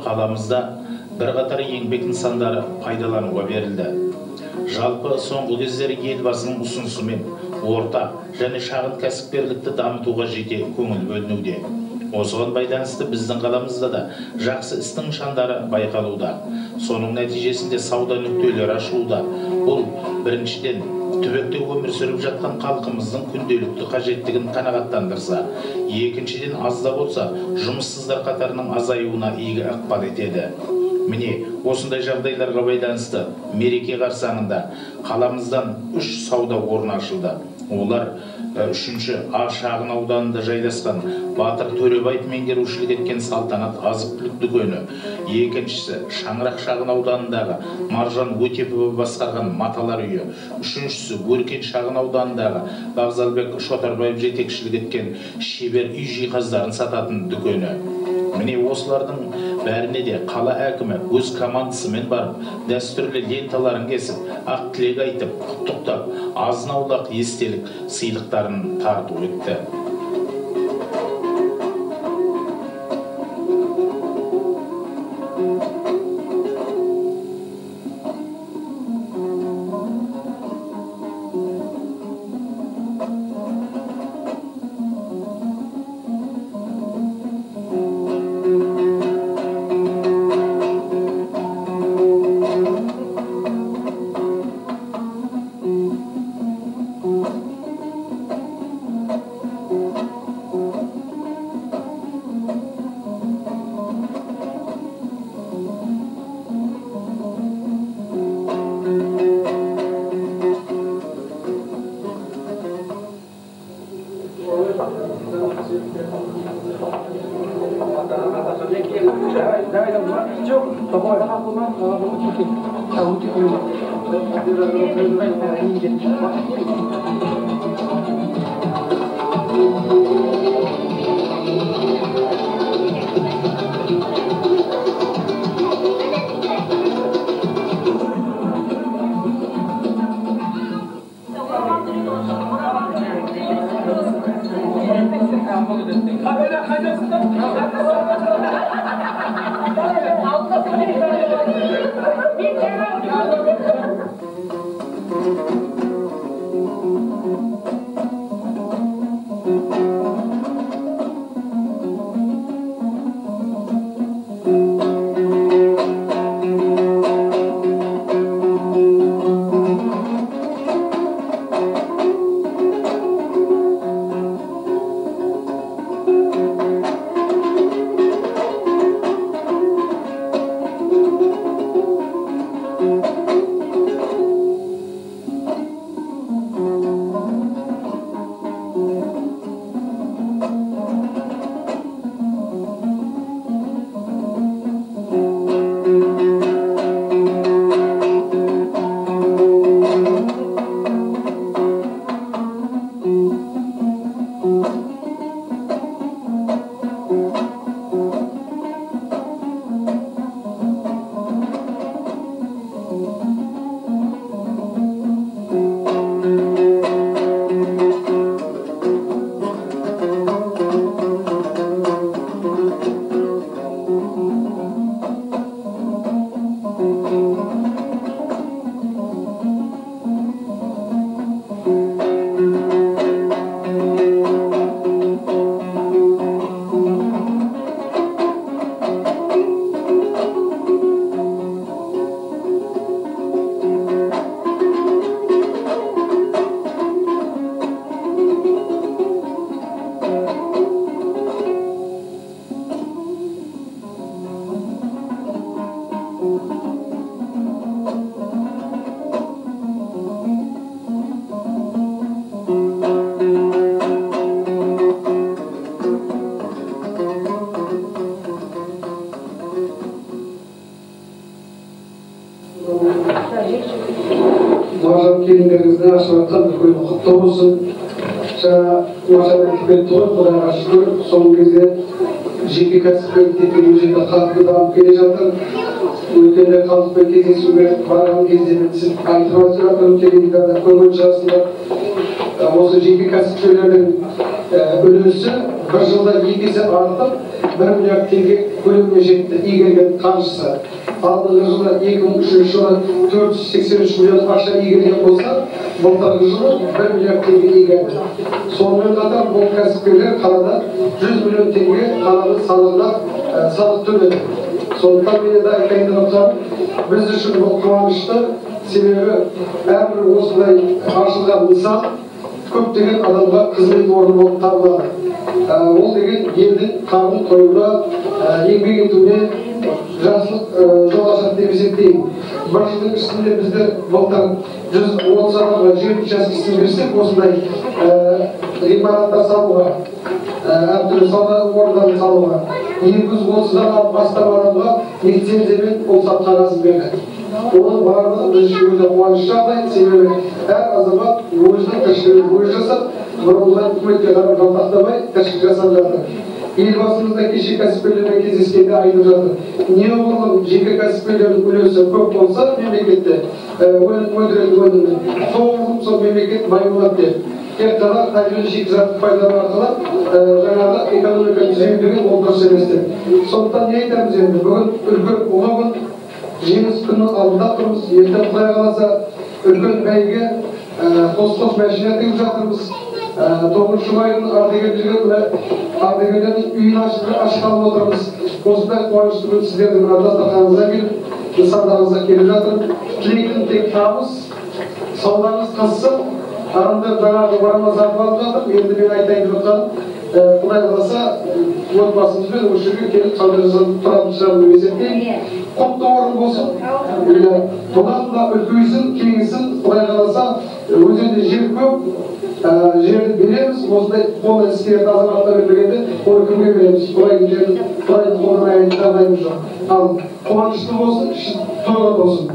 Қаламызда бірқатар еңбек нысандары пайдалануға берілді. Жалпы соңғы кездері елбасының ұсынысымен орта және шағын кәсіпкерлікті дамытуға жете көңіл бөлінуде. Осыған байланысты біздің қаламызда да жақсы істің нышандары байқалуда. Соның нәтижесінде сауда нүктелері ашылуда. Бұл біріншіден түбекте өмір сүріп жатқан халқымыздың күнделікті қажеттігін қанағаттандырса, екіншіден аз да болса жұмыссыздар қатарының азаюына игі ықпал етеді. Міне, осындай жағдайларға байланысты мереке қарсаңында қаламыздан 3 сауда орны ашылды. Олар 3-ші А шағын ауданында жайласқан Батыр Төребаев меңгерушілік еткен Салтанат азық-түлік дүкені, екіншісі Шаңырақ шағын ауданындағы Маржан Өтепова басқарған Маталар үйі, үшіншісі Өркен шағын ауданындағы Бағзалбек Шотарбаев жетекшілік еткен Шебер үй жиһаздарын сататын дүкені. Міне осылардың бәріне де қала әкімі өз командасымен барып, дәстүрлі ленталарын кесіп, ақ тілек айтып, құттықтап, азын-аулақ естелік сыйлықтарын тарту етті. келіндеріңіздің ашып жатқан үлкен құтты болсын. Жаңа Маржан айтып кетті ғой, Құдайға шүкір, соңғы кезде жеке кәсіпкерлікте ол жерде қатты дамып келе жатыр. Өткенде халықпен кездесуге барған кезде біз айтып жатырмыз, теледидарда көрген шығарсыздар. Осы жеке кәсіпкерлердің үлесі бір жылда 2 есе артып, 1 миллиард теңге көлеміне жетті игерген қаржысы. Алдыңғы жылы 2003 жылы 483 миллион ақша игерген болса, былтырғы жылы 1 миллиард теңге игерді. Сонымен қатар бұл кәсіпкерлер қалада 100 миллион теңге қаланың салығына салық төледі. Сондықтан мен де айтайын деп отырмын, біз үшін бұл қуанышты, себебі әрбір осындай ашылған нысан көптеген адамға қызмет орны болып табылады. Ол деген елдің қарнын тойуына, еңбек етуіне жақсылық жол ашады деп есептеймін. Бір жылдың ішінде біздер былтыр 130 адамға жер учаскесін берсек, осындай ғимараттар салуға, әртүрлі сауда орындарын салуға, 230-дан астам адамға лицензиямен рұқсат қағазын берді. Оның барлығы біз үшін өте қуанышты жағдай, себебі әр азамат өзінің тіршілігін өзі жасап, бұрынғыдан үкіметке қарап жалтақтамай тіршілік жасап жатыр. Елбасымыз да кеше кәсіпкерлермен кездескенде айтып жатыр. Неғұрлым жеке кәсіпкерлердің үлесі көп болса, мемлекетте өндіретін өнімі, соғұрлым сол мемлекет бай болады деп. Тек қана табиғи шикізатты пайдалану арқылы жаңағы экономика түзейді ол дұрыс емес деп. Сондықтан не айтамыз енді? Бүгін үлкен ұлы күн, жеңіс күннің алдында тұрмыз. Ертең Құдай қаласа үлкен бәйге қос мәшине тігіп жатырмыз. 9 майдың ардагерлердің үйін ашқалы отырмыз. Осындай қуанышты күн сіздердің дастарханыңызға келіп, нысандарыңызға келіп жатыр. Тілейтін тек табыс, саудаңыз қызсын. Адамдар жаңағы орама сатып алып жатыр. Енді мен айтайын деп отырғаным, Құдай қаласа отбасымызбен осы жерге келіп тұратын шығармын деп есептеймін. Құтты орын болсын. Бұдан да үлкейсін, кеңейсін. Құдай қаласа өзенде жер көп, жерді береміз. Осындай қолдан істеген азаматтарға бергенде оны кімге береміз? Құдайдың жерін, Құдайдың қолынан аяйтын жағдайымыз жоқ. Ал қуанышты болсын, тойған болсын.